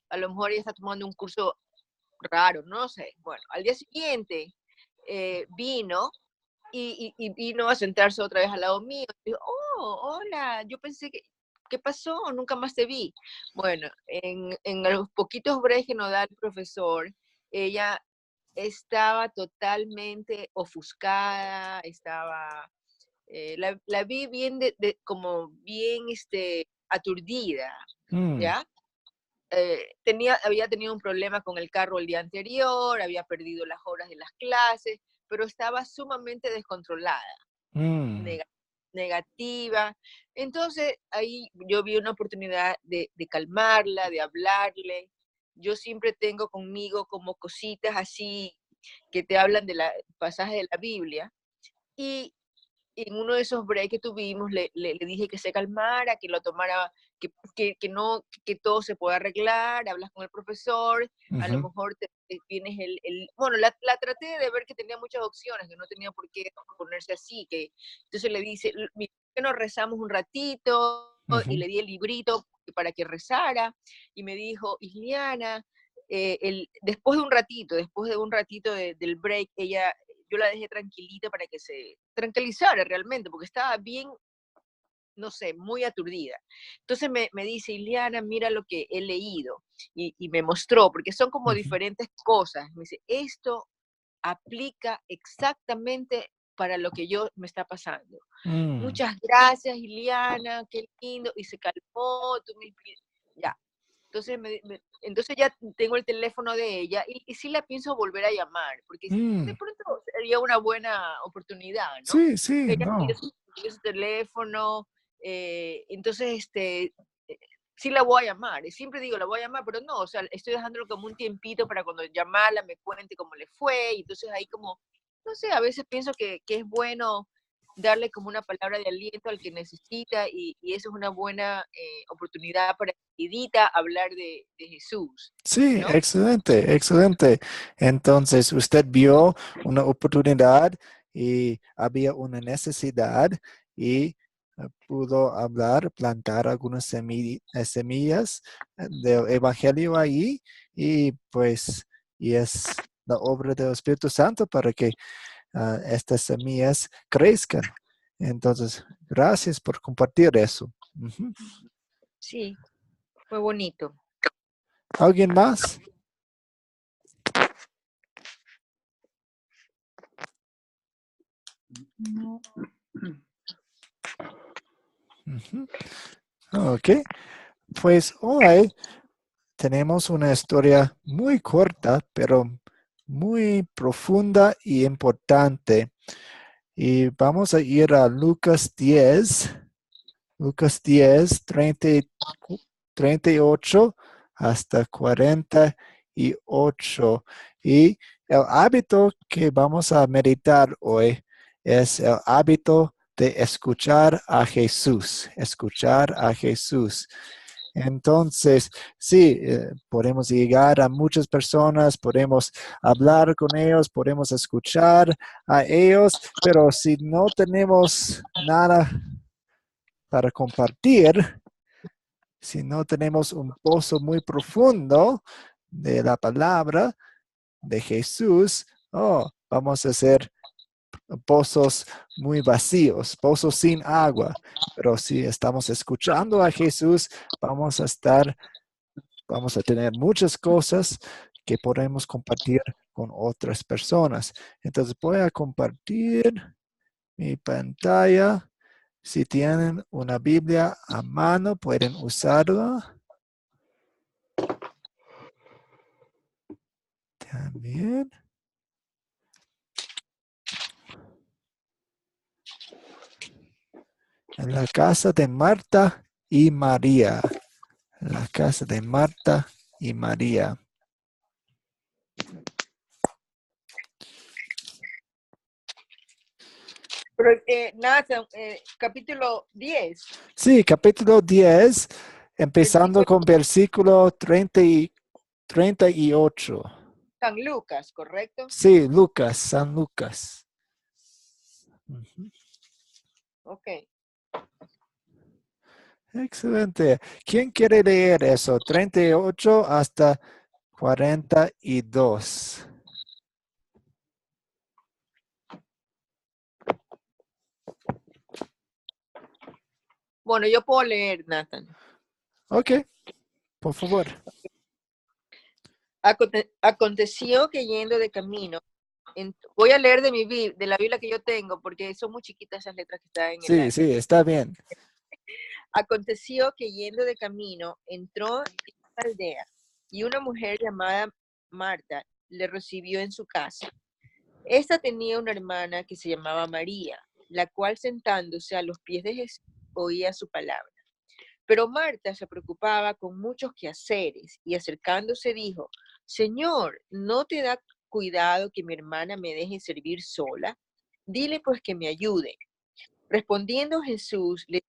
a lo mejor ella está tomando un curso raro, no sé. Bueno, al día siguiente vino y vino a sentarse otra vez al lado mío. Y dijo, oh, hola, yo pensé que, ¿qué pasó? Nunca más te vi. Bueno, en los poquitos breaks que nos da el profesor, ella estaba totalmente ofuscada, estaba, la vi bien, como bien aturdida, Mm, ¿ya? Había tenido un problema con el carro el día anterior, había perdido las horas de las clases, pero estaba sumamente descontrolada, mm, nega- negativa. Entonces ahí yo vi una oportunidad de calmarla, de hablarle. Yo siempre tengo conmigo como cositas así que te hablan de la pasaje de la Biblia. Y en uno de esos breaks que tuvimos, le dije que se calmara, que lo tomara, que no, que todo se puede arreglar, hablas con el profesor, a lo ujú, mejor tienes bueno, la traté de ver que tenía muchas opciones, que no tenía por qué ponerse así, entonces le dice, mira, que nos rezamos un ratito, y ujú. le di el librito para que rezara, y me dijo, Isliana, después de un ratito del break, yo la dejé tranquilita para que se tranquilizara realmente, porque estaba bien, no sé, muy aturdida. Entonces me dice, Ileana, mira lo que he leído, y me mostró, porque son como Ujú. diferentes cosas. Me dice, esto aplica exactamente para lo que yo me está pasando. Mm, Muchas gracias, Ileana, qué lindo, y se calmó, ya. Entonces, entonces ya tengo el teléfono de ella y sí la pienso volver a llamar, porque de mm. pronto sería una buena oportunidad, ¿no? Sí, sí, Ella no. pidió su teléfono, entonces sí la voy a llamar. Y siempre digo, la voy a llamar, pero no, o sea, estoy dejándolo como un tiempito para cuando llamarla me cuente cómo le fue. Y entonces ahí como, no sé, a veces pienso que es bueno darle como una palabra de aliento al que necesita y eso es una buena oportunidad para Edita hablar de Jesús, Sí, ¿no? excelente, excelente. Entonces, usted vio una oportunidad y había una necesidad y pudo hablar, plantar algunas semillas del evangelio ahí y pues, y es la obra del Espíritu Santo para que estas semillas crezcan. Entonces, gracias por compartir eso. Ujú. Sí, fue bonito. ¿Alguien más? No. Ujú. Ok, pues hoy tenemos una historia muy corta, pero muy profunda y importante. Y vamos a ir a Lucas 10, 38 hasta 48. Y el hábito que vamos a meditar hoy es el hábito de escuchar a Jesús. Entonces, sí, podemos llegar a muchas personas, podemos hablar con ellos, podemos escuchar a ellos, pero si no tenemos nada para compartir, si no tenemos un pozo muy profundo de la palabra de Jesús, vamos a hacer pozos muy vacíos, pozos sin agua. Pero si estamos escuchando a Jesús, vamos a estar vamos a tener muchas cosas que podemos compartir con otras personas. Entonces voy a compartir mi pantalla. Si tienen una Biblia a mano, pueden usarla. También. En la casa de Marta y María. En la casa de Marta y María. Pero Nathan, capítulo 10, Sí, capítulo 10, empezando versículo con versículo 38. San Lucas, ¿correcto? Sí, Lucas, San Lucas. Ujú. Ok. Excelente. ¿Quién quiere leer eso? 38 hasta 42. Bueno, yo puedo leer, Nathan. Ok, por favor. Aconteció que yendo de camino, voy a leer de la Biblia que yo tengo, porque son muy chiquitas esas letras que están en el Sí, sí, está bien. Aconteció que yendo de camino, entró en una aldea, y una mujer llamada Marta le recibió en su casa. Esta tenía una hermana que se llamaba María, la cual sentándose a los pies de Jesús oía su palabra. Pero Marta se preocupaba con muchos quehaceres y acercándose dijo, Señor, ¿no te da cuidado que mi hermana me deje servir sola? Dile pues que me ayude. Respondiendo Jesús, le dijo,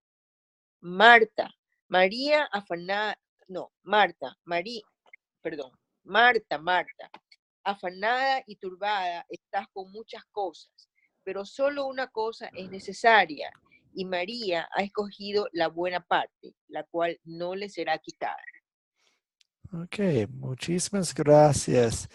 Marta, María afanada, no, Marta, María, perdón, Marta, afanada y turbada estás con muchas cosas, pero solo una cosa es necesaria, y María ha escogido la buena parte, la cual no le será quitada. Ok, muchísimas gracias.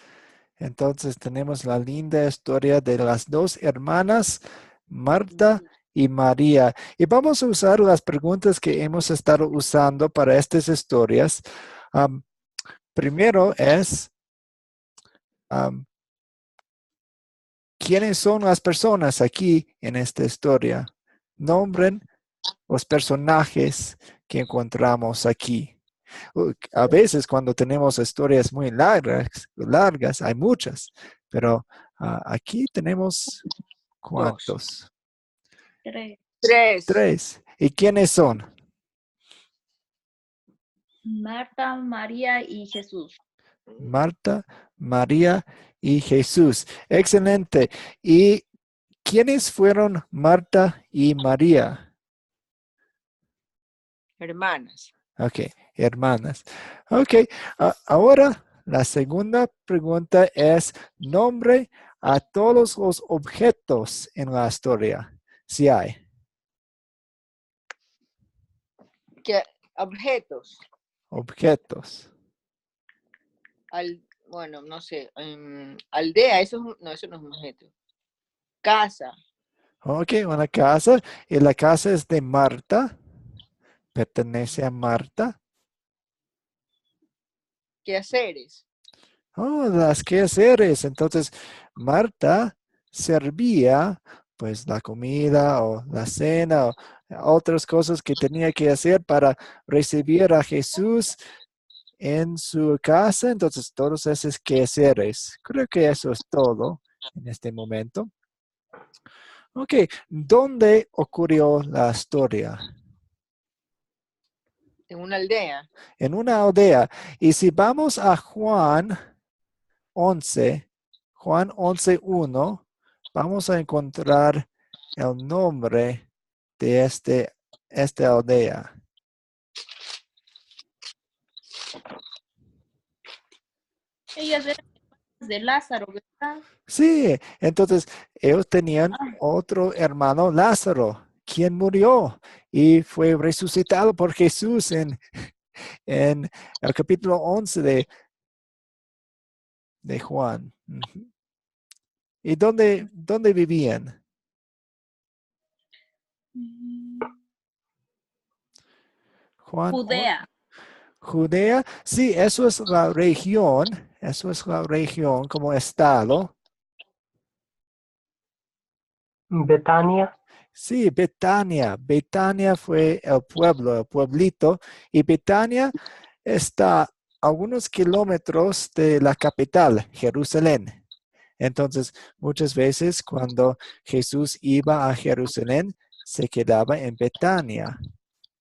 Entonces tenemos la linda historia de las dos hermanas, Marta y María. Y vamos a usar las preguntas que hemos estado usando para estas historias. Primero es, am, ¿quiénes son las personas aquí en esta historia? Nombren los personajes que encontramos aquí. A veces cuando tenemos historias muy largas, hay muchas, pero aquí tenemos Dos. ¿cuántos? Tres. Tres. Tres. ¿Y quiénes son? Marta, María y Jesús. Marta, María y Jesús. Excelente. ¿Y quiénes fueron Marta y María? Hermanas. Ok, hermanas. Ok, ahora la segunda pregunta es nombre a todos los objetos en la historia, si hay. ¿Qué objetos? Objetos. Bueno, no sé, aldea, no, eso no es un objeto. Casa, Ok, una casa. Y la casa es de Marta. Pertenece a Marta. quehaceres, Oh, las quehaceres. Entonces, Marta servía pues la comida o la cena o otras cosas que tenía que hacer para recibir a Jesús en su casa. Entonces, todos esos quehaceres. Creo que eso es todo en este momento. Ok, ¿dónde ocurrió la historia? en una aldea. En una aldea. Y si vamos a Juan 11, Juan 11:1, vamos a encontrar el nombre de esta aldea. Ellas eran de Lázaro, ¿verdad? Sí, entonces ellos tenían Ah, otro hermano, Lázaro, quien murió y fue resucitado por Jesús en el capítulo 11 de Juan. Ujú. ¿Y dónde vivían? Juan Judea. Judea, sí, eso es la región como estado. Betania. Sí, Betania fue el pueblo, el pueblito, y Betania está a algunos kilómetros de la capital, Jerusalén. Entonces, muchas veces cuando Jesús iba a Jerusalén, se quedaba en Betania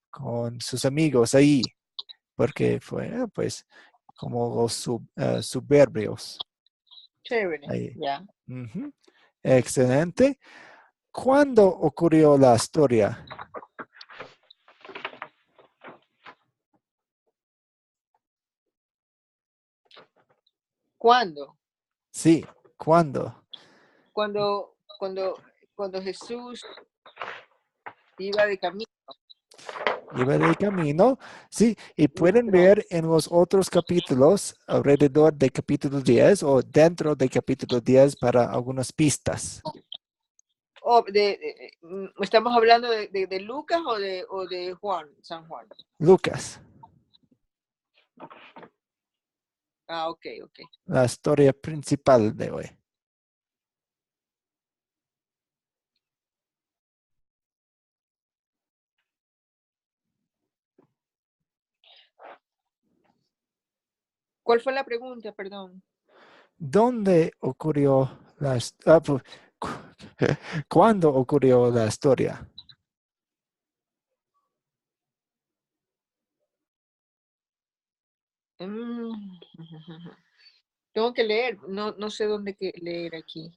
con sus amigos ahí, porque fue, pues, como los suburbios. Chévere, Ahí. ya. Ujú. Excelente. ¿Cuándo ocurrió la historia? ¿Cuándo? Sí, ¿cuándo? Cuando, cuando Jesús iba de camino. iba de camino, sí, y pueden ver en los otros capítulos, alrededor de capítulo 10 o dentro de capítulo 10 para algunas pistas. ¿Estamos hablando de Lucas o de Juan, San Juan? Lucas, Ah, ok. la historia principal de hoy. ¿Cuál fue la pregunta? Perdón. ¿Dónde ocurrió ¿cuándo ocurrió la historia? Mm, Tengo que leer, no sé dónde leer aquí.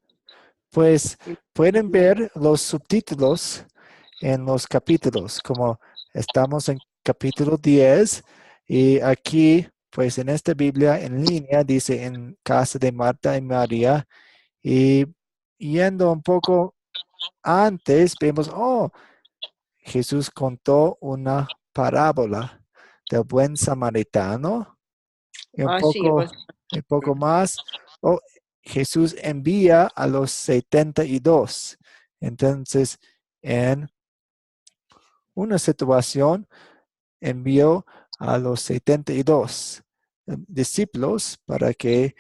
Pues pueden ver los subtítulos en los capítulos, como estamos en capítulo 10 y aquí, pues en esta Biblia en línea dice en casa de Marta y María y yendo un poco antes vemos, Jesús contó una parábola del buen samaritano y Ah, sí, un poco más. Jesús envía a los 72. Entonces, en una situación, envió a los 72 discípulos para que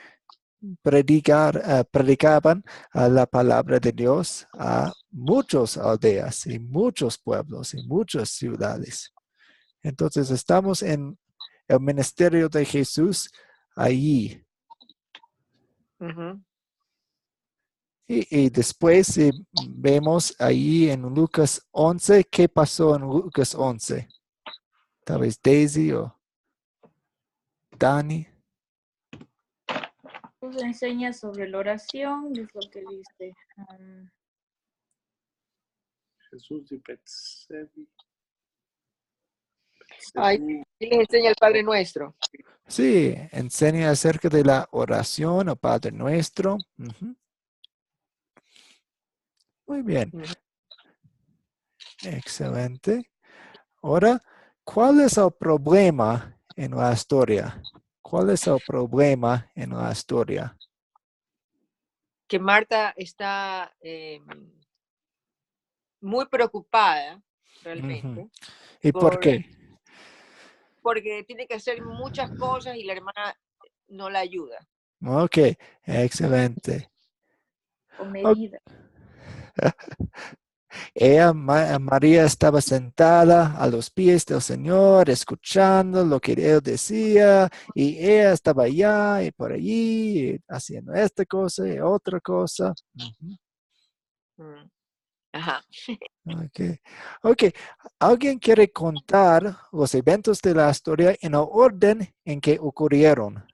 predicaban la palabra de Dios a muchas aldeas y muchos pueblos y muchas ciudades. Entonces estamos en el ministerio de Jesús allí. Ujú. Y después vemos ahí en Lucas 11, ¿qué pasó en Lucas 11? Tal vez Daisy o Dani. Jesús enseña sobre la oración, es lo que dice. Jesús de Betsebé. Ay, y les enseña el Padre Nuestro. Sí, enseña acerca de la oración, o Padre Nuestro. Ujú. Muy bien, Ujú. excelente. Ahora, ¿cuál es el problema en la historia? ¿Cuál es el problema en la historia? Que Marta está muy preocupada, realmente, Ujú. ¿Y por qué? porque tiene que hacer muchas cosas y la hermana no la ayuda. Ok, excelente. Con Ok. medida. María estaba sentada a los pies del Señor, escuchando lo que él decía, y ella estaba allá y por allí, haciendo esta cosa y otra cosa. Ujú. Mm. Ajá. Ok. Ok. ¿Alguien quiere contar los eventos de la historia en el orden en que ocurrieron?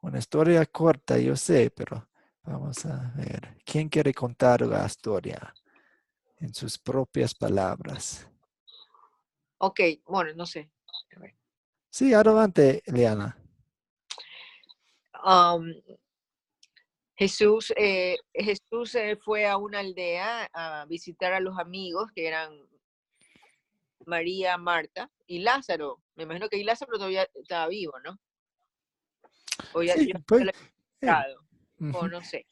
Una historia corta, yo sé, pero vamos a ver. ¿Quién quiere contar la historia en sus propias palabras? Ok, bueno, no sé. A ver. Sí, adelante, Liana. Um, Jesús fue a una aldea a visitar a los amigos que eran María, Marta y Lázaro. Me imagino que ahí Lázaro todavía estaba vivo, ¿no? O ya, Sí, ya pues, lo eh, había dado, o ujú. no sé.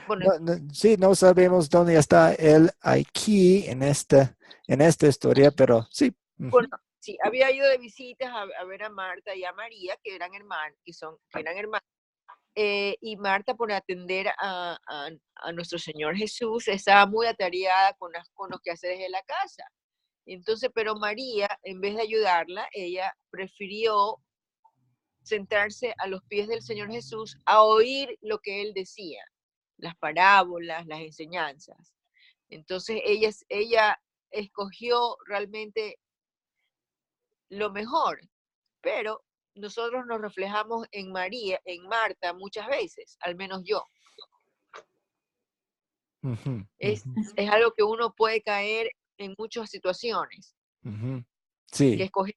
Bueno, Sí, no sabemos dónde está él aquí en esta historia, pero sí. bueno, Ujú, sí, había ido de visitas a ver a Marta y a María, que eran hermanos, que eran hermanos. Y Marta, por atender a nuestro Señor Jesús, estaba muy atareada con los quehaceres de la casa. Entonces, pero María, en vez de ayudarla, ella prefirió sentarse a los pies del Señor Jesús a oír lo que él decía, las parábolas, las enseñanzas. Entonces, ella escogió realmente lo mejor, pero nosotros nos reflejamos en María, en Marta muchas veces, al menos yo. ujú, Es, ujú, es algo que uno puede caer en muchas situaciones, ujú. que Sí. escoger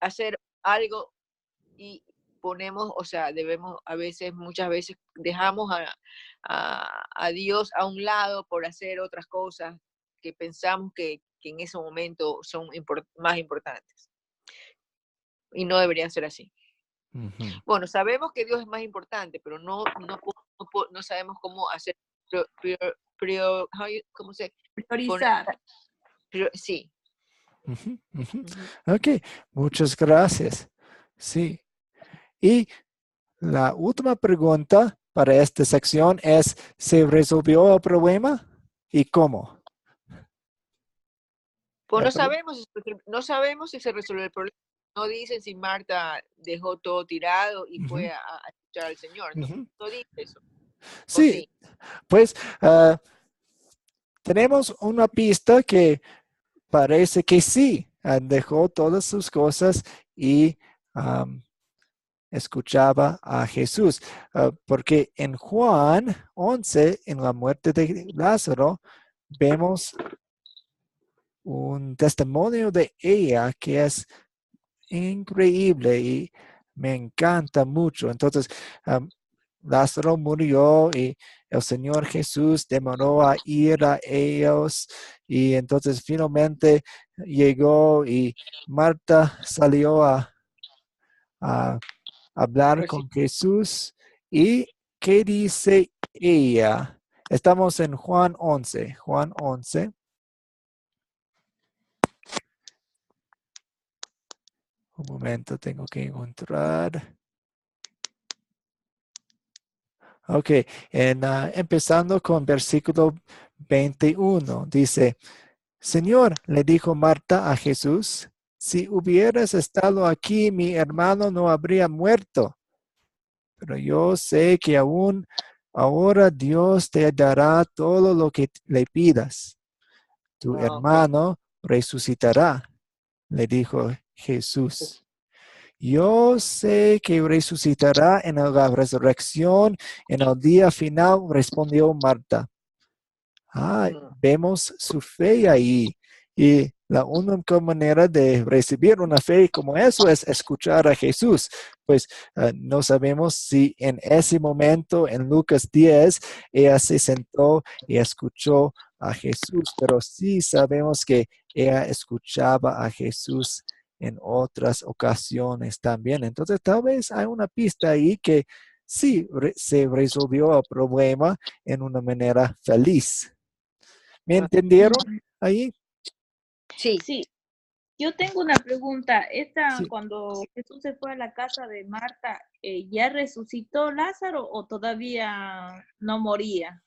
hacer algo y ponemos, o sea, debemos a veces, muchas veces dejamos a Dios a un lado por hacer otras cosas que pensamos que en ese momento son más importantes. Y no deberían ser así. Ujú. Bueno, sabemos que Dios es más importante, pero no sabemos cómo hacer, ¿cómo se pone? Priorizar. Sí. Ujú, ujú. Ujú. Ok, muchas gracias. Sí. Y la última pregunta para esta sección es, ¿se resolvió el problema? ¿Y cómo? Pues El pro- no sabemos si se resolvió el problema. No dicen si Marta dejó todo tirado y Ujú, fue a escuchar al Señor. No, ujú. no dice eso. ¿O Sí, sí? pues tenemos una pista que parece que sí, dejó todas sus cosas y escuchaba a Jesús. Porque en Juan 11, en la muerte de Lázaro, vemos un testimonio de ella que es increíble y me encanta mucho. Entonces, Lázaro murió y el Señor Jesús demoró a ir a ellos y entonces finalmente llegó y Marta salió a hablar Reci- con Jesús. ¿Y qué dice ella? Estamos en Juan 11. Juan 11. Un momento, tengo que encontrar. Ok, empezando con versículo 21, dice, Señor, le dijo Marta a Jesús, si hubieras estado aquí, mi hermano no habría muerto, pero yo sé que aún ahora Dios te dará todo lo que le pidas. Tu Ok. hermano resucitará, le dijo Jesús. Yo sé que resucitará en la resurrección en el día final, respondió Marta. Mm. Vemos su fe ahí. Y la única manera de recibir una fe como eso es escuchar a Jesús. Pues no sabemos si en ese momento, en Lucas 10, ella se sentó y escuchó a Jesús, pero sí sabemos que ella escuchaba a Jesús en otras ocasiones también. Entonces, tal vez hay una pista ahí que sí se resolvió el problema en una manera feliz. ¿Me Ah, entendieron Ujú. ahí? sí. Sí, yo tengo una pregunta. Sí. Cuando Jesús se fue a la casa de Marta, ¿ya resucitó Lázaro o todavía no moría?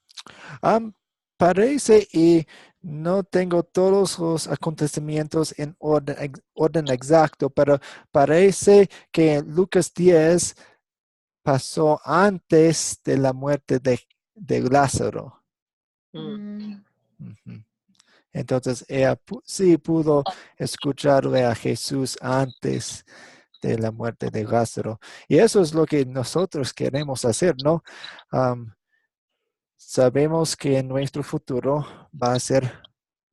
Am, Parece y no tengo todos los acontecimientos en orden exacto, pero parece que en Lucas 10 pasó antes de la muerte de Lázaro. Mm. Mm, Ujú. Entonces ella sí pudo escucharle a Jesús antes de la muerte de Lázaro. Y eso es lo que nosotros queremos hacer, ¿no? Am, Sabemos que en nuestro futuro va a ser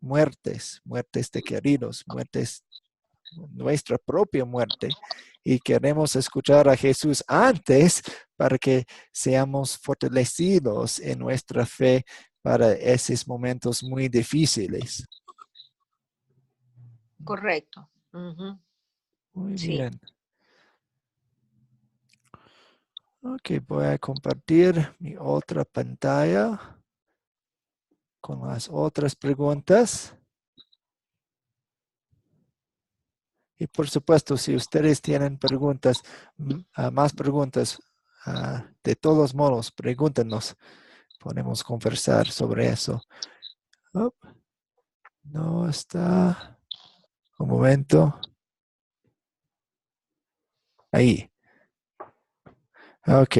muertes de queridos, muertes, nuestra propia muerte. Y queremos escuchar a Jesús antes para que seamos fortalecidos en nuestra fe para esos momentos muy difíciles. Correcto. Ujú. Muy Sí. bien. Ok, voy a compartir mi otra pantalla con las otras preguntas. Y por supuesto, si ustedes tienen preguntas, más preguntas, de todos modos, pregúntenos. Podemos conversar sobre eso. Oh, no está. Un momento. Ahí. Ok.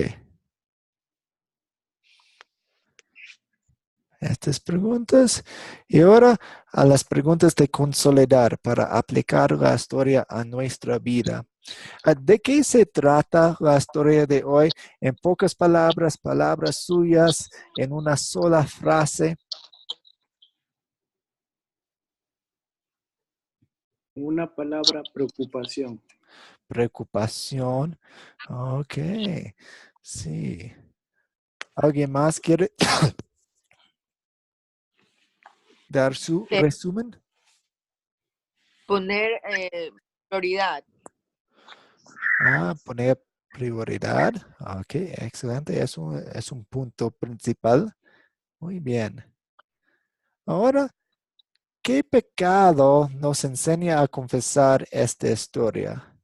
Estas preguntas. Y ahora a las preguntas de consolidar para aplicar la historia a nuestra vida. ¿De qué se trata la historia de hoy? En pocas palabras, palabras suyas, en una sola frase. Una palabra, preocupación. Preocupación. Ok, sí. ¿Alguien más quiere dar su Eh, resumen? Poner prioridad. Poner prioridad. Ok, excelente. Es un punto principal. Muy bien. Ahora, ¿qué pecado nos enseña a confesar esta historia?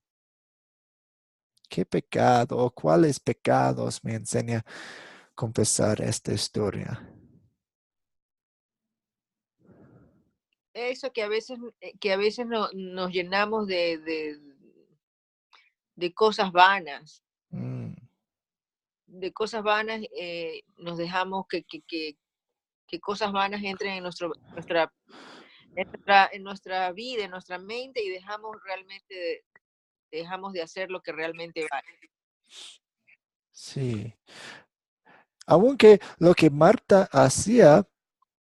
¿Qué pecado o cuáles pecados me enseña a confesar esta historia? Eso que a veces nos llenamos de cosas vanas, Mm, nos dejamos que cosas vanas entren en nuestra vida, en nuestra mente y dejamos de hacer lo que realmente vale. sí. Aunque lo que Marta hacía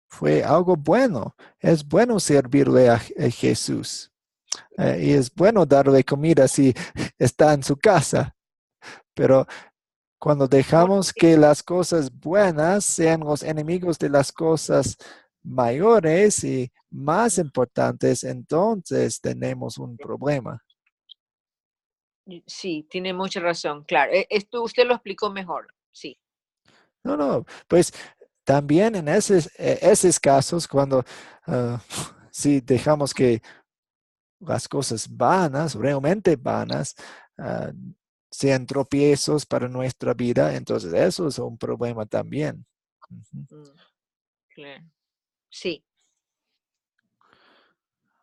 fue algo bueno. Es bueno servirle a Jesús. Y es bueno darle comida si está en su casa. Pero cuando dejamos que las cosas buenas sean los enemigos de las cosas mayores y más importantes, entonces tenemos un problema. Sí, tiene mucha razón, claro. Esto usted lo explicó mejor, sí. No, pues también en esos casos, cuando si dejamos que las cosas vanas, realmente vanas, ah, sean tropiezos para nuestra vida, entonces eso es un problema también. Ujú, Mm, claro. Sí.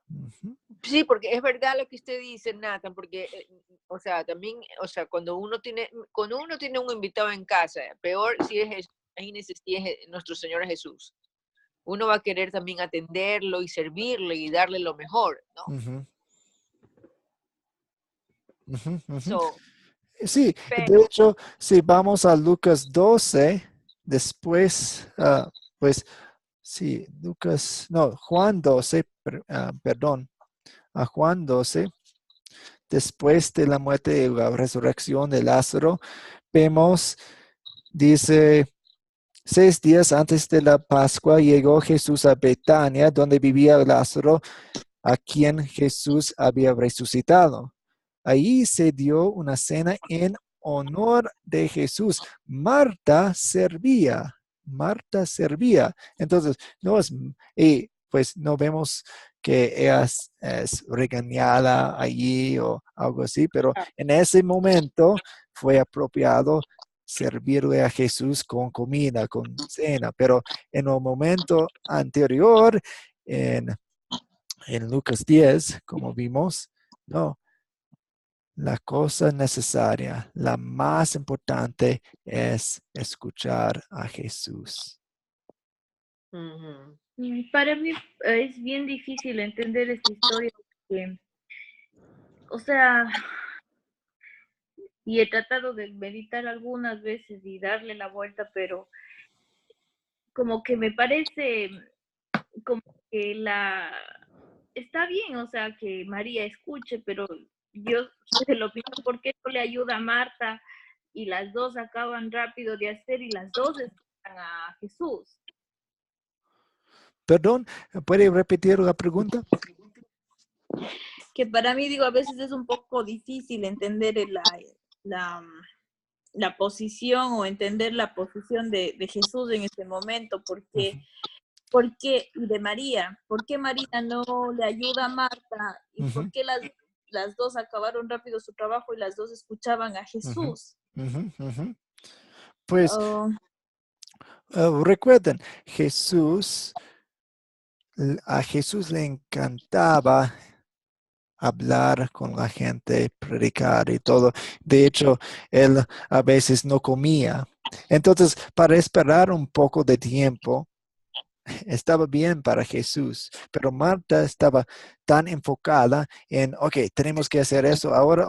ujú, Sí, porque es verdad lo que usted dice, Nathan, porque, o sea, también, o sea, cuando uno tiene un invitado en casa, peor si es Jesús, imagínese si es nuestro Señor Jesús. Uno va a querer también atenderlo y servirle y darle lo mejor, ¿no? ujú, ujú, ujú. So, Sí, de pero, hecho, si vamos a Lucas 12, después, pues, sí, Juan 12, perdón, a Juan 12, después de la muerte y la resurrección de Lázaro, vemos, dice, 6 días antes de la Pascua llegó Jesús a Betania, donde vivía Lázaro, a quien Jesús había resucitado. Allí se dio una cena en honor de Jesús. Marta servía. Entonces, y pues no vemos que ella es regañada allí o algo así, pero en ese momento fue apropiado servirle a Jesús con comida, con cena, pero en el momento anterior, en Lucas 10, como vimos, no, la cosa necesaria, la más importante es escuchar a Jesús. ujú, Para mí es bien difícil entender esta historia porque, o sea, y he tratado de meditar algunas veces y darle la vuelta, pero como que me parece como que está bien, o sea, que María escuche, pero yo se lo pido, ¿por qué no le ayuda a Marta? Y las dos acaban rápido de hacer y las dos escuchan a Jesús. Perdón, ¿puede repetir la pregunta? Que para mí, digo, a veces es un poco difícil entender la, la posición o entender la posición de Jesús en ese momento, Ujú, y de María, ¿por qué María no le ayuda a Marta y ujú, por qué las dos acabaron rápido su trabajo y las dos escuchaban a ujú, Jesús? ujú, ujú. Pues Oh, recuerden, a Jesús le encantaba hablar con la gente, predicar y todo. De hecho, él a veces no comía. Entonces, para esperar un poco de tiempo, estaba bien para Jesús, pero Marta estaba tan enfocada en, ok, tenemos que hacer eso ahora,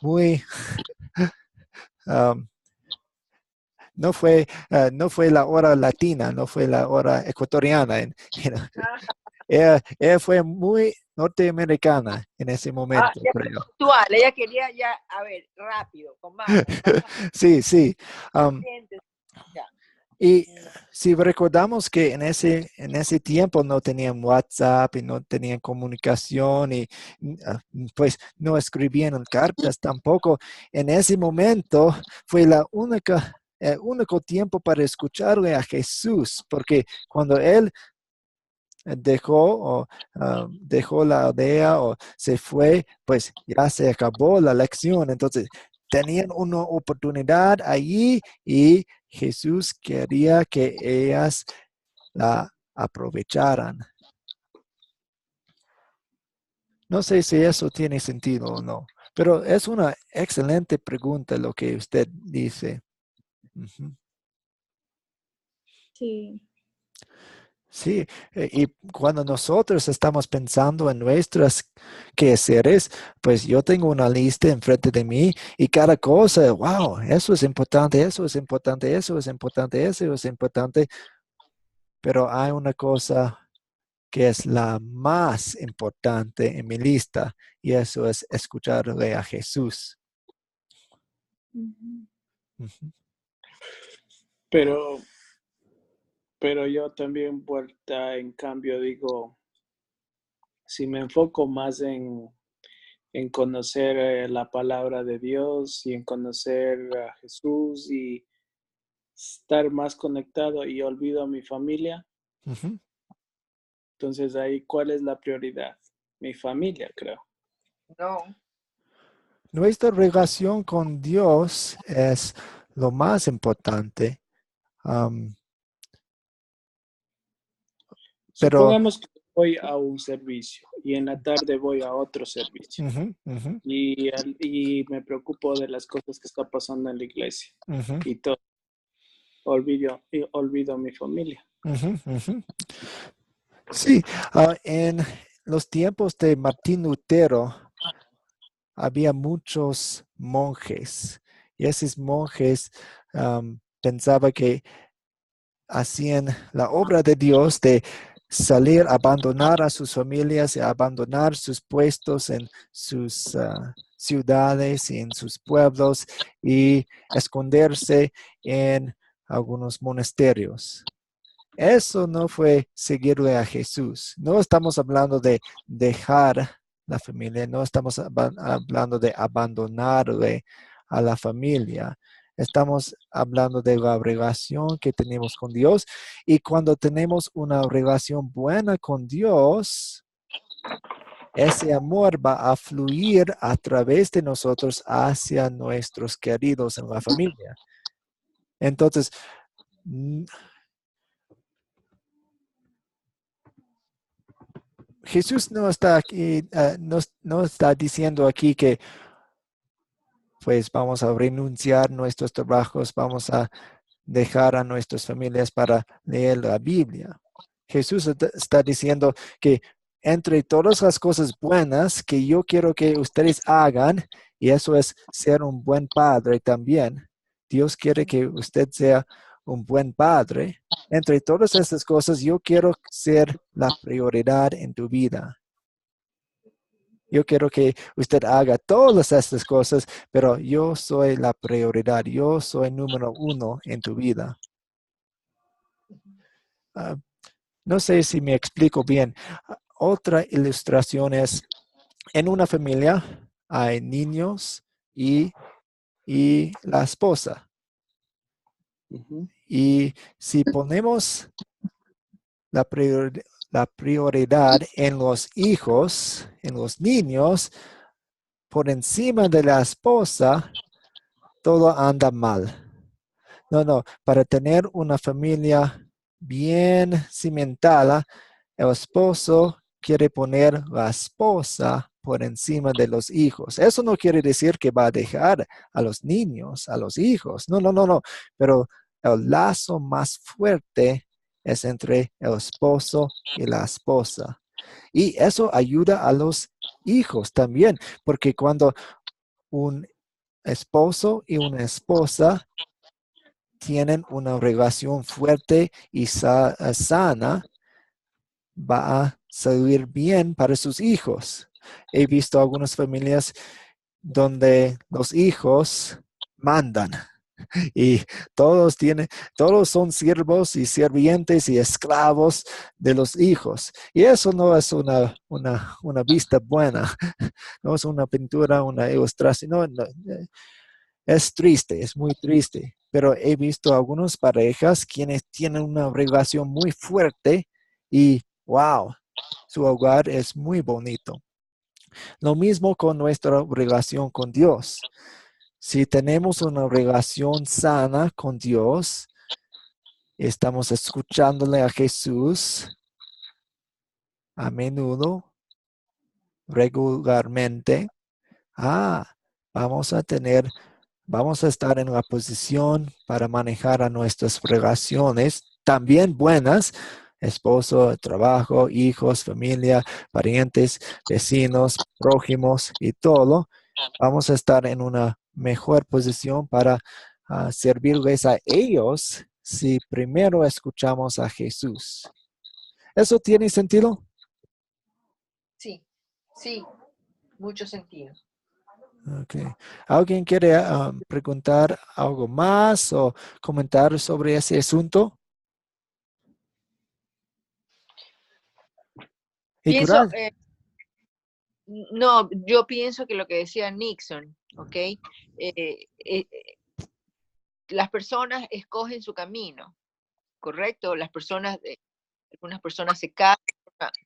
muy, um, no fue la hora latina, no fue la hora ecuatoriana. ella fue muy norteamericana en ese momento, Ya creo. puntual, ella quería ya, a ver, rápido, con más Sí, sí. gente. Ya. Y si recordamos que en ese tiempo no tenían WhatsApp y no tenían comunicación y pues no escribían cartas tampoco, en ese momento fue el único tiempo para escucharle a Jesús, porque cuando él dejó la aldea o se fue, pues ya se acabó la lección. Entonces, tenían una oportunidad allí y Jesús quería que ellas la aprovecharan. No sé si eso tiene sentido o no, pero es una excelente pregunta lo que usted dice. Ujú. Sí. Sí, y cuando nosotros estamos pensando en nuestros quehaceres, pues yo tengo una lista enfrente de mí y cada cosa, wow, eso es importante, eso es importante, eso es importante, eso es importante, pero hay una cosa que es la más importante en mi lista y eso es escucharle a Jesús. Ujú. Ujú. Pero, pero yo también vuelta, en cambio, digo, si me enfoco más en conocer la palabra de Dios y en conocer a Jesús y estar más conectado y olvido a mi familia, Ujú. entonces ahí, ¿cuál es la prioridad? Mi familia, creo. No, Nuestra relación con Dios es lo más importante. Am, pero Supongamos que voy a un servicio y en la tarde voy a otro servicio ujú, ujú, y me preocupo de las cosas que está pasando en la iglesia ujú, y todo. Olvido a mi familia. ujú, ujú. Sí, en los tiempos de Martín Lutero había muchos monjes y esos monjes pensaban que hacían la obra de Dios de salir, abandonar a sus familias y abandonar sus puestos en sus ciudades y en sus pueblos y esconderse en algunos monasterios. Eso no fue seguirle a Jesús. No estamos hablando de dejar la familia, no estamos hablando de abandonarle a la familia. Estamos hablando de la relación que tenemos con Dios y cuando tenemos una relación buena con Dios, ese amor va a fluir a través de nosotros hacia nuestros queridos en la familia. Entonces, Jesús no está aquí, no está diciendo aquí que pues vamos a renunciar a nuestros trabajos, vamos a dejar a nuestras familias para leer la Biblia. Jesús está diciendo que entre todas las cosas buenas que yo quiero que ustedes hagan, y eso es ser un buen padre también, Dios quiere que usted sea un buen padre. Entre todas estas cosas, yo quiero ser la prioridad en tu vida. Yo quiero que usted haga todas estas cosas, pero yo soy la prioridad. Yo soy número uno en tu vida. Ah, no sé si me explico bien. Otra ilustración es, en una familia hay niños y la esposa. Uh-huh. Y si ponemos la prioridad en los hijos, en los niños, por encima de la esposa, todo anda mal. No, para tener una familia bien cimentada, el esposo quiere poner la esposa por encima de los hijos. Eso no quiere decir que va a dejar a los niños, a los hijos. No. Pero el lazo más fuerte es entre el esposo y la esposa. Y eso ayuda a los hijos también, porque cuando un esposo y una esposa tienen una relación fuerte y sana, va a salir bien para sus hijos. He visto algunas familias donde los hijos mandan y todos son siervos y sirvientes y esclavos de los hijos. Y eso no es una vista buena, no es una pintura, una ilustración, es triste, es muy triste. Pero he visto algunas parejas quienes tienen una relación muy fuerte y wow, su hogar es muy bonito. Lo mismo con nuestra relación con Dios. Si tenemos una relación sana con Dios, estamos escuchándole a Jesús a menudo, regularmente. Vamos a estar en la posición para manejar a nuestras relaciones, también buenas, esposo, trabajo, hijos, familia, parientes, vecinos, prójimos y todo. Vamos a estar en una mejor posición para servirles a ellos si primero escuchamos a Jesús. ¿Eso tiene sentido? Sí, sí, mucho sentido. Okay. ¿Alguien quiere preguntar algo más o comentar sobre ese asunto? Y Pienso, gracias. no, yo pienso que lo que decía Nixon, ¿ok? Las personas escogen su camino, ¿correcto? Algunas personas se casan,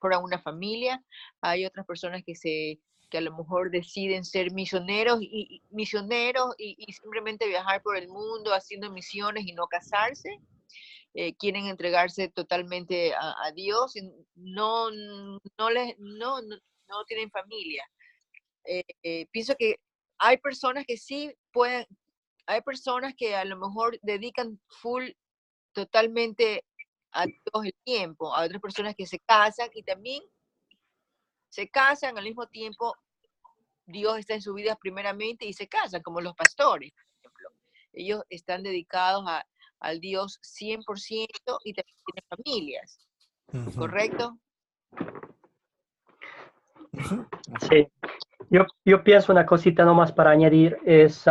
forman una familia, hay otras personas que a lo mejor deciden ser misioneros y simplemente viajar por el mundo haciendo misiones y no casarse. Quieren entregarse totalmente a Dios, y no tienen familia. Pienso que hay personas que sí pueden, hay personas que a lo mejor dedican totalmente a Dios el tiempo, a otras personas que se casan y también se casan al mismo tiempo, Dios está en su vida primeramente y se casan, como los pastores, por ejemplo. Ellos están dedicados al Dios 100% y también tienen familias, ¿correcto? Sí. Yo pienso una cosita nomás para añadir, es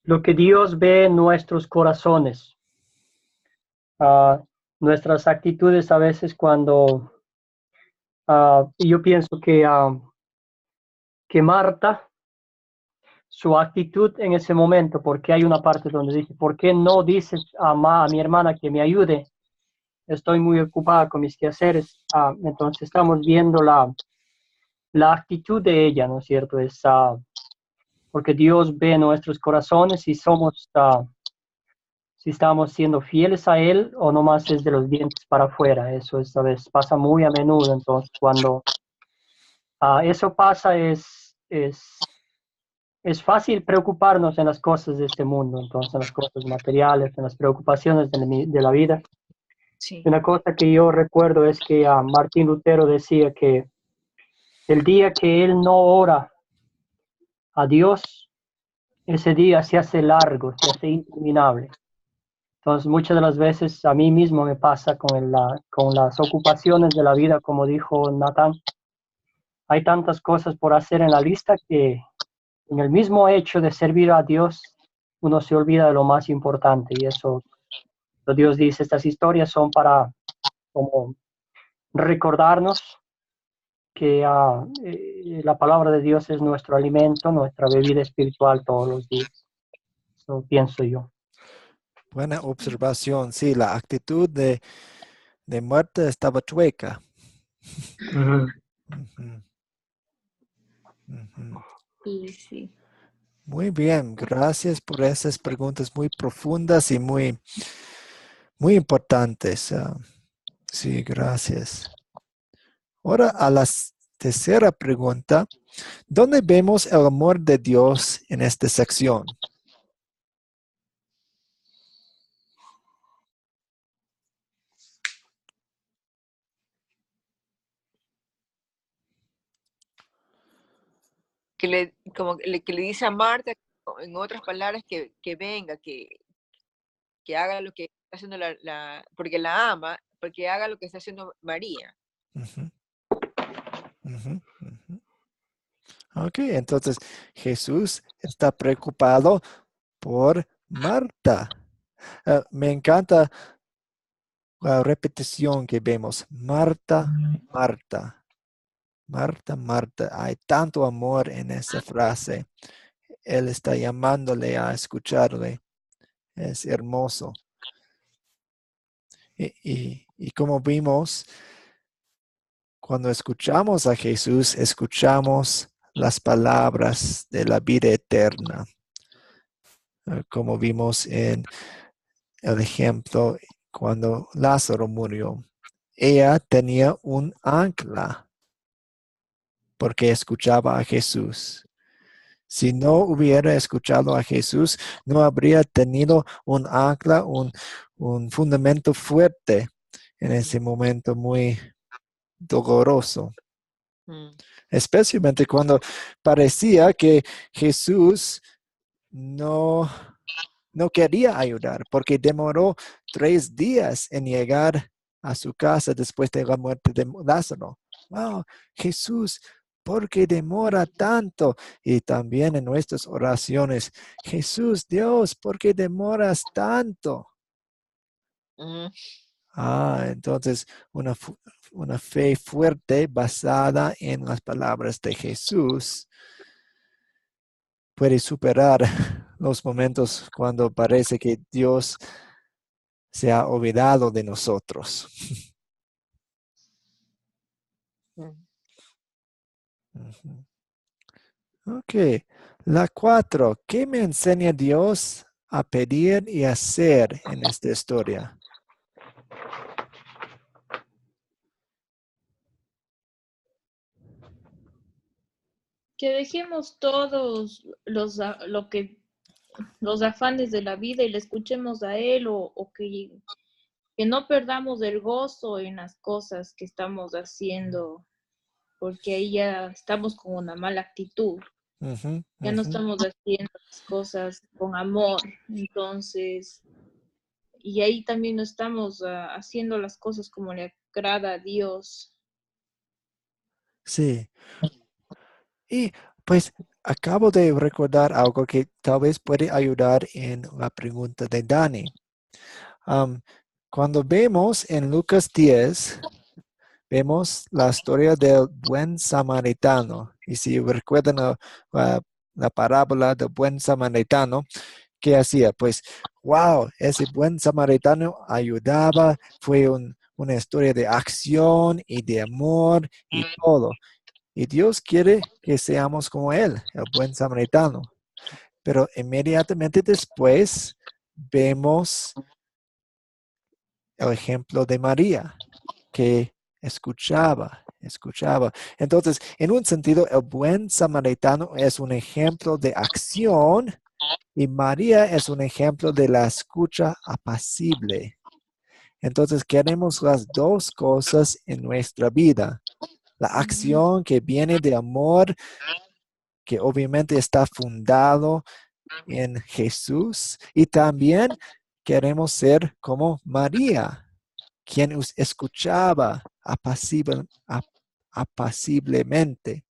lo que Dios ve en nuestros corazones. Nuestras actitudes a veces cuando, yo pienso que Marta, su actitud en ese momento, porque hay una parte donde dice, ¿por qué no dices a mi hermana que me ayude? Estoy muy ocupada con mis quehaceres. Entonces estamos viendo la actitud de ella, ¿no es cierto? Es porque Dios ve nuestros corazones y si estamos siendo fieles a Él o nomás es de los dientes para afuera. Eso esta vez pasa muy a menudo. Entonces, cuando eso pasa, es fácil preocuparnos en las cosas de este mundo, entonces en las cosas materiales, en las preocupaciones de la vida. Sí. Una cosa que yo recuerdo es que Martín Lutero decía que el día que él no ora a Dios, ese día se hace largo, se hace interminable. Entonces, muchas de las veces a mí mismo me pasa con las ocupaciones de la vida, como dijo Natán. Hay tantas cosas por hacer en la lista que en el mismo hecho de servir a Dios, uno se olvida de lo más importante. Y eso, Dios dice, estas historias son para como recordarnos que la palabra de Dios es nuestro alimento, nuestra bebida espiritual todos los días. Eso pienso yo. Buena observación. Sí, la actitud de Marta estaba chueca. Uh-huh. Ujú. Ujú. Sí, sí. Muy bien, gracias por esas preguntas muy profundas y muy importantes. Sí, gracias. Ahora a la tercera pregunta. ¿Dónde vemos el amor de Dios en esta sección? Que le dice a Marta, en otras palabras, que venga, que haga lo que está haciendo porque la ama, porque haga lo que está haciendo María. Ujú, ujú, ujú. Ok, entonces Jesús está preocupado por Marta. Me encanta la repetición que vemos. Marta, Marta, Marta, Marta. Hay tanto amor en esa frase. Él está llamándole a escucharle. Es hermoso. Y como vimos, cuando escuchamos a Jesús, escuchamos las palabras de la vida eterna. Como vimos en el ejemplo cuando Lázaro murió. Ella tenía un ancla porque escuchaba a Jesús. Si no hubiera escuchado a Jesús, no habría tenido un ancla, un fundamento fuerte en ese momento muy doloroso. Mm. Especialmente cuando parecía que Jesús no quería ayudar porque demoró 3 días en llegar a su casa después de la muerte de Lázaro. Wow, Jesús, ¿por qué demora tanto? Y también en nuestras oraciones, Jesús, Dios, ¿por qué demoras tanto? Mm. Entonces una fe fuerte basada en las palabras de Jesús puede superar los momentos cuando parece que Dios se ha olvidado de nosotros. Mm. Ujú. Ok, la 4. ¿Qué me enseña Dios a pedir y hacer en esta historia? Que dejemos todos los afanes de la vida y le escuchemos a él o que no perdamos el gozo en las cosas que estamos haciendo, porque ahí ya estamos con una mala actitud, Ujú, ya no ujú. estamos haciendo las cosas con amor, entonces, y ahí también no estamos haciendo las cosas como le agrada a Dios. Sí, y pues acabo de recordar algo que tal vez puede ayudar en la pregunta de Dani. Um, Cuando vemos en Lucas 10, vemos la historia del buen samaritano. Y si recuerdan la parábola del buen samaritano, ¿qué hacía? Pues, wow, ese buen samaritano ayudaba, fue una historia de acción y de amor y todo. Y Dios quiere que seamos como Él, el buen samaritano. Pero inmediatamente después vemos el ejemplo de María, que escuchaba. Entonces, en un sentido, el buen samaritano es un ejemplo de acción y María es un ejemplo de la escucha apacible. Entonces, queremos las dos cosas en nuestra vida. La acción que viene de amor, que obviamente está fundado en Jesús, y también queremos ser como María, quien escuchaba apaciblemente.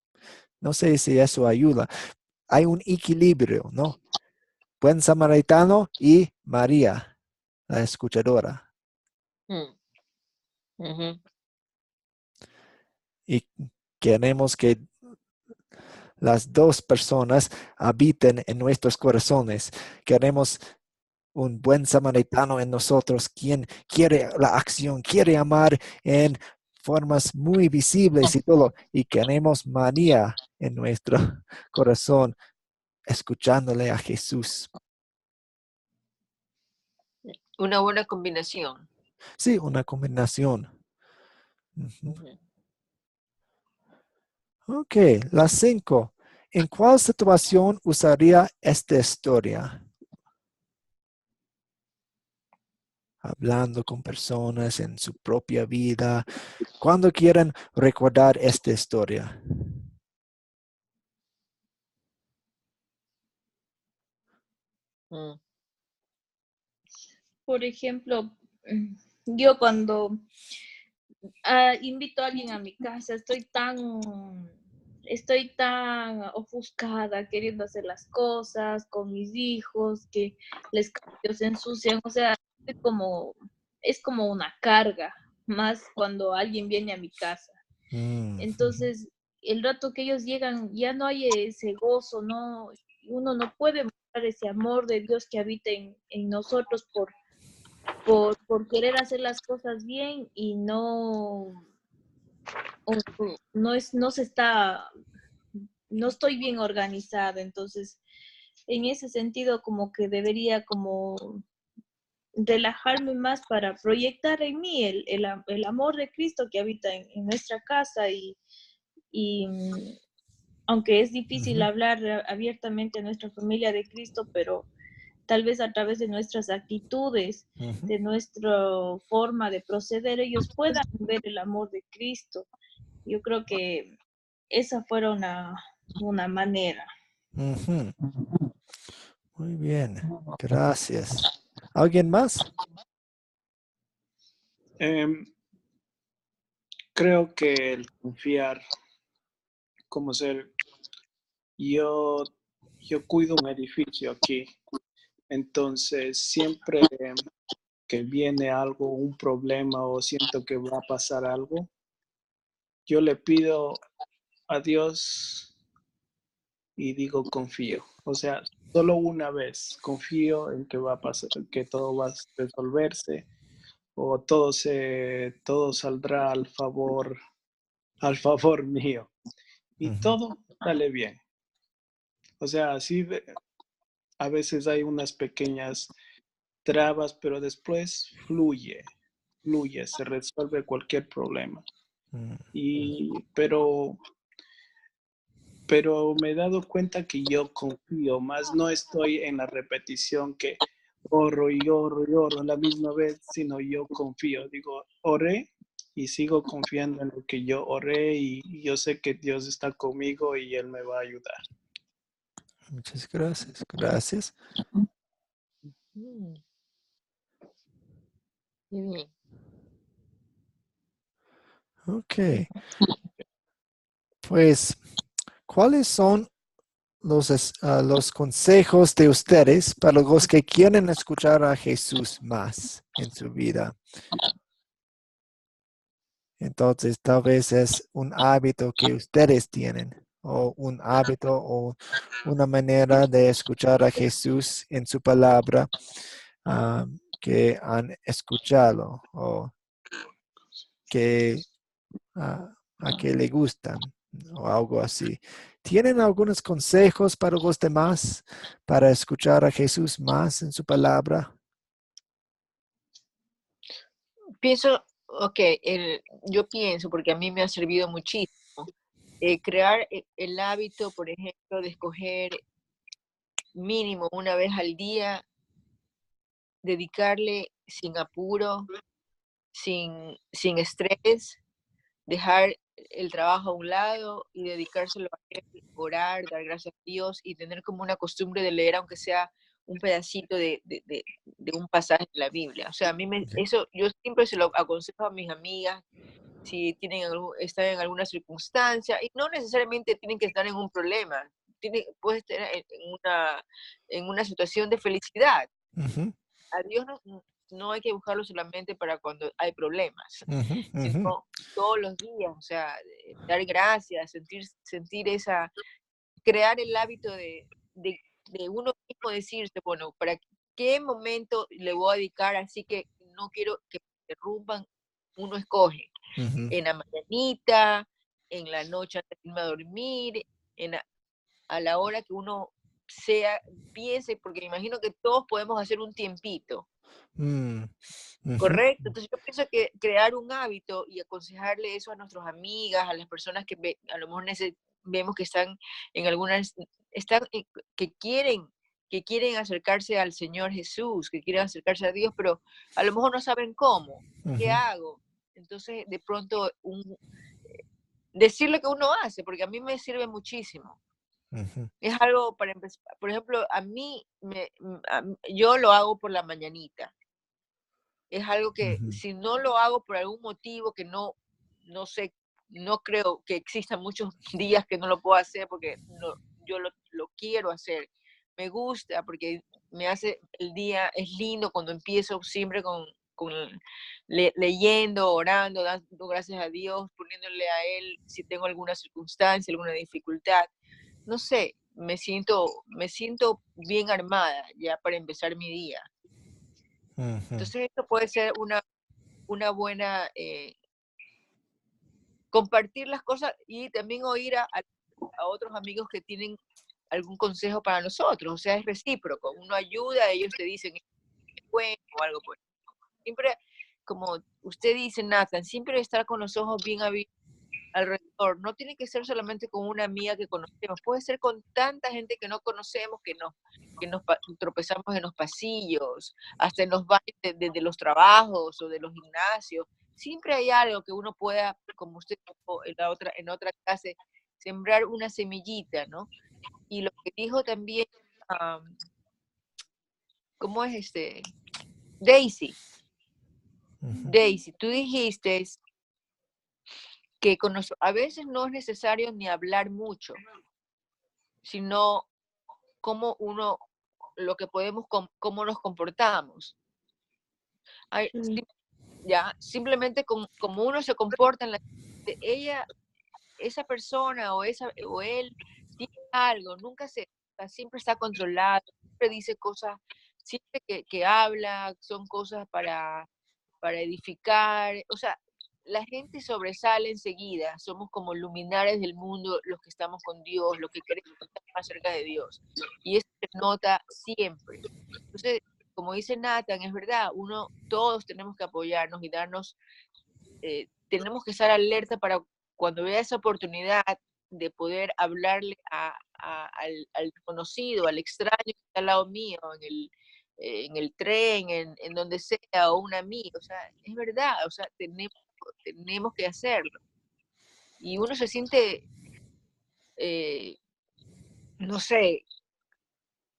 No sé si eso ayuda. Hay un equilibrio, ¿no? Buen samaritano y María, la escuchadora. Mm. Ujú. Y queremos que las dos personas habiten en nuestros corazones. Queremos un buen samaritano en nosotros, quien quiere la acción, quiere amar en formas muy visibles y todo. Y queremos María en nuestro corazón, escuchándole a Jesús. Una buena combinación. Sí, una combinación. Ujú. Ujú. Ok, la 5. ¿En cuál situación usaría esta historia? Hablando con personas en su propia vida, cuando quieran recordar esta historia. Mm. Por ejemplo, yo cuando invito a alguien a mi casa, estoy tan ofuscada queriendo hacer las cosas con mis hijos, que se ensucian, o sea, es como una carga, más cuando alguien viene a mi casa. Entonces, el rato que ellos llegan, ya no hay ese gozo, no, uno no puede mostrar ese amor de Dios que habita en nosotros por querer hacer las cosas bien y no estoy bien organizada. Entonces, en ese sentido, como que debería como relajarme más para proyectar en mí el amor de Cristo que habita en nuestra casa y aunque es difícil hablar abiertamente a nuestra familia de Cristo, pero tal vez a través de nuestras actitudes, de nuestra forma de proceder, ellos puedan ver el amor de Cristo. Yo creo que esa fuera una manera. Muy bien, gracias. ¿Alguien más? Creo que el confiar, como ser, yo cuido un edificio aquí, entonces siempre que viene algo, un problema o siento que va a pasar algo, yo le pido a Dios y digo confío. O sea, solo una vez confío en que va a pasar, que todo va a resolverse o todo saldrá al favor mío y todo sale bien. O sea, así a veces hay unas pequeñas trabas, pero después fluye, se resuelve cualquier problema. Pero me he dado cuenta que yo confío, más no estoy en la repetición que oro y oro y oro a la misma vez, sino yo confío. Digo, oré y sigo confiando en lo que yo oré y yo sé que Dios está conmigo y Él me va a ayudar. Muchas gracias. Gracias. Qué bien. Ok. Pues, ¿cuáles son los consejos de ustedes para los que quieren escuchar a Jesús más en su vida? Entonces, tal vez es un hábito que ustedes tienen, o un hábito o una manera de escuchar a Jesús en su palabra que han escuchado o que a que le gustan o algo así. ¿Tienen algunos consejos para los demás para escuchar a Jesús más en su palabra? Yo pienso, porque a mí me ha servido muchísimo, crear el hábito, por ejemplo, de escoger mínimo una vez al día, dedicarle sin apuro, sin estrés, dejar el trabajo a un lado y dedicárselo a él, orar, dar gracias a Dios y tener como una costumbre de leer, aunque sea un pedacito de un pasaje de la Biblia. O sea, eso yo siempre se lo aconsejo a mis amigas si están en alguna circunstancia, y no necesariamente tienen que estar en un problema, puede estar en una situación de felicidad. A Dios no hay que buscarlo solamente para cuando hay problemas, sino todos los días, o sea, dar gracias, crear el hábito de uno mismo decirse, bueno, ¿para qué momento le voy a dedicar? Así que no quiero que me interrumpan, uno escoge en la mañanita, en la noche antes de irme a dormir, a la hora que uno piense, porque me imagino que todos podemos hacer un tiempito. Correcto, entonces yo pienso que crear un hábito y aconsejarle eso a nuestras amigas, a las personas que a lo mejor vemos que están en que quieren acercarse al Señor Jesús, que quieren acercarse a Dios, pero a lo mejor no saben cómo, ¿qué hago? Entonces, de pronto, decir lo que uno hace, porque a mí me sirve muchísimo. Es algo para empezar. Por ejemplo, yo lo hago por la mañanita. Es algo que Ujú. si no lo hago por algún motivo que no sé, no creo que existan muchos días que no lo puedo hacer porque yo lo quiero hacer. Me gusta porque me hace el día, es lindo cuando empiezo siempre con leyendo, orando, dando gracias a Dios, poniéndole a Él si tengo alguna circunstancia, alguna dificultad. No sé, me siento bien armada ya para empezar mi día. Ujú. Entonces esto puede ser una buena, compartir las cosas y también oír a otros amigos que tienen algún consejo para nosotros, o sea, es recíproco, uno ayuda, ellos te dicen bueno o algo por siempre, como usted dice, Nathan, siempre estar con los ojos bien abiertos alrededor, no tiene que ser solamente con una amiga que conocemos, puede ser con tanta gente que no conocemos, que nos tropezamos en los pasillos, hasta en los baños de los trabajos o de los gimnasios, siempre hay algo que uno pueda, como usted dijo en otra clase, sembrar una semillita, ¿no? Y lo que dijo también, am, ¿cómo es Daisy, Ujú. Daisy, tú dijiste que a veces no es necesario ni hablar mucho, sino cómo lo que podemos, cómo nos comportamos. Sí. Ya, simplemente como uno se comporta esa persona o él dice algo, siempre está controlado, siempre dice cosas, siempre que habla, son cosas para edificar, o sea, la gente sobresale enseguida, somos como luminares del mundo, los que estamos con Dios, los que queremos estar más cerca de Dios, y eso se nota siempre. Entonces, como dice Nathan, es verdad, todos tenemos que apoyarnos y tenemos que estar alerta para cuando vea esa oportunidad de poder hablarle al desconocido, al extraño que está al lado mío, en el tren, en donde sea, o un amigo, o sea, es verdad, o sea, tenemos que hacerlo. Y uno se siente, eh, no sé,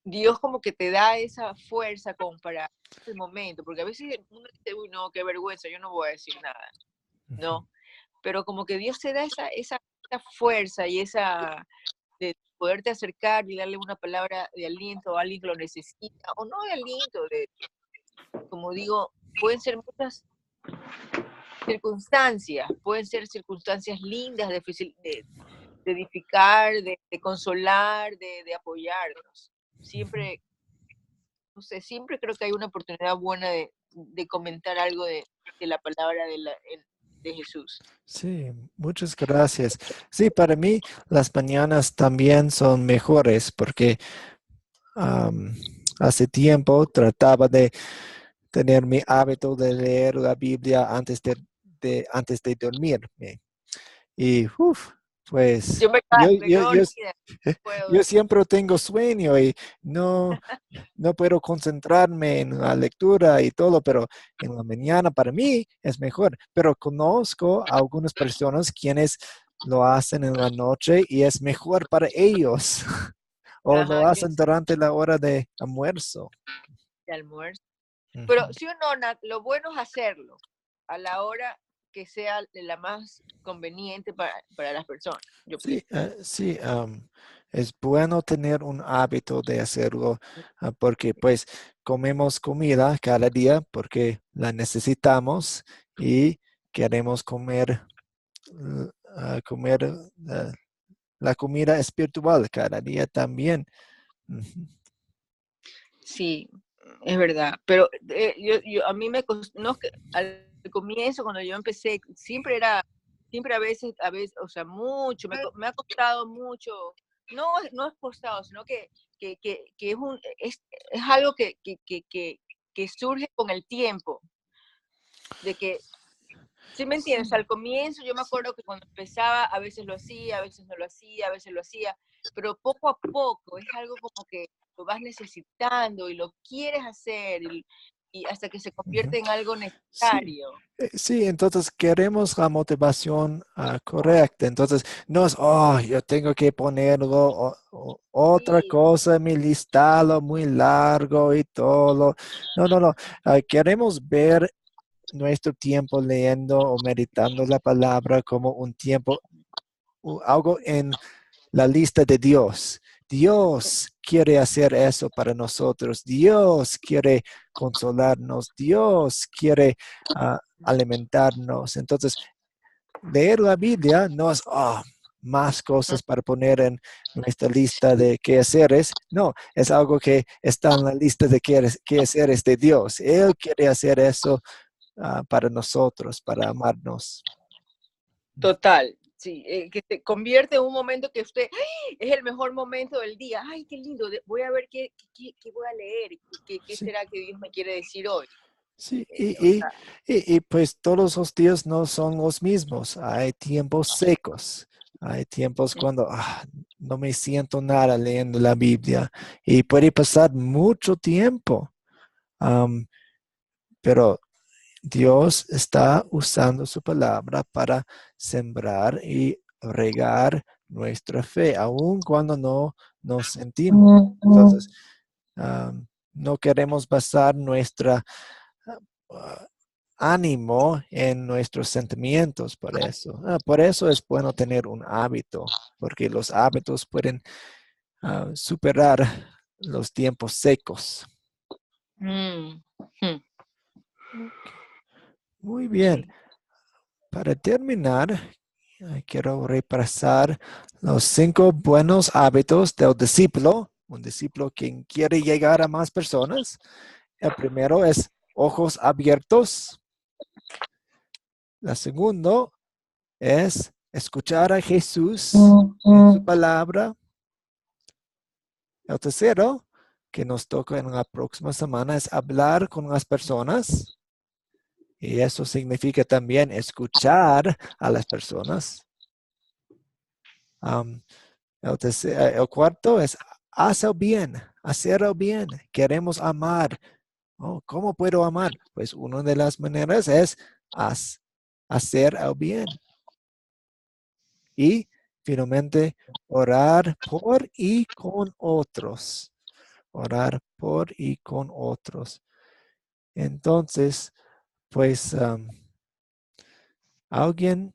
Dios como que te da esa fuerza como para el momento, porque a veces uno dice, uy, no, qué vergüenza, yo no voy a decir nada, ¿no? Pero como que Dios te da esa fuerza y esa de poderte acercar y darle una palabra de aliento a alguien que lo necesita, o no de aliento, como digo, pueden ser muchas circunstancias, pueden ser circunstancias lindas, de edificar, de consolar, de apoyarnos. Siempre, no sé, siempre creo que hay una oportunidad buena de comentar algo de la palabra de Jesús. Sí, muchas gracias. Sí, para mí las mañanas también son mejores porque am, hace tiempo trataba de tener mi hábito de leer la Biblia antes de dormirme. Y pues Yo me, yo, ca- me yo, quedo yo, dormida, no puedo yo dormir. siempre tengo sueño y no puedo concentrarme en la lectura y todo, pero en la mañana para mí es mejor. Pero conozco a algunas personas quienes lo hacen en la noche y es mejor para ellos o lo Ajá, hacen durante la hora de almuerzo. de almuerzo. Pero Ujú. sí o no, Nat, lo bueno es hacerlo a la hora que sea la más conveniente para las personas, yo Sí, pienso. sí, es bueno tener un hábito de hacerlo porque pues comemos comida cada día porque la necesitamos y queremos comer la comida espiritual cada día también. Ujú. Sí, es verdad. Pero a mí no es que al comienzo, cuando yo empecé, siempre a veces, o sea, mucho, me ha costado mucho. No es costado, sino que es algo que surge con el tiempo, de que ¿sí me entiendes? Al comienzo yo me acuerdo que cuando empezaba a veces lo hacía, a veces no lo hacía, a veces lo hacía, pero poco a poco es algo como que lo vas necesitando y lo quieres hacer y hasta que se Ujú. convierte en algo Sí. necesario. Sí, entonces queremos la motivación correcta. Entonces, no es, oh, yo tengo que ponerlo otra Sí, cosa en mi listado muy largo y todo. No, no, no. Queremos ver nuestro tiempo leyendo o meditando la palabra como un tiempo, algo en la lista de Dios. Dios quiere hacer eso para nosotros. Dios quiere consolarnos. Dios quiere alimentarnos. Entonces, leer la Biblia no es más cosas para poner en nuestra lista de quehaceres. No, es algo que está en la lista de quehaceres de Dios. Él quiere hacer eso para nosotros, para amarnos. Total, sí, que se convierte en un momento que usted, ¡ay! Es el mejor momento del día. Ay, qué lindo, voy a ver qué voy a leer, qué Sí. será que Dios me quiere decir hoy. Sí, O sea, y pues todos los días no son los mismos. Hay tiempos secos. Hay tiempos cuando no me siento nada leyendo la Biblia y puede pasar mucho tiempo. Pero Dios está usando su palabra para sembrar y regar nuestra fe, aun cuando no nos sentimos. Entonces, no queremos basar nuestra ah, ánimo en nuestros sentimientos por eso. Por eso es bueno tener un hábito, porque los hábitos pueden superar los tiempos secos. mm, mm, Muy bien. sí. Para terminar, quiero repasar los 5 buenos hábitos del discípulo, un discípulo quien quiere llegar a más personas. El primero es ojos abiertos. La segundo es escuchar a Jesús en su palabra. El tercero, que nos toca en la próxima semana, es hablar con las personas. Y eso significa también escuchar a las personas. El cuarto es hacer el bien. Queremos amar. ¿Cómo puedo amar? Pues una de las maneras es hacer el bien. Y finalmente, orar por y con otros. Orar por y con otros. Entonces, pues, ¿alguien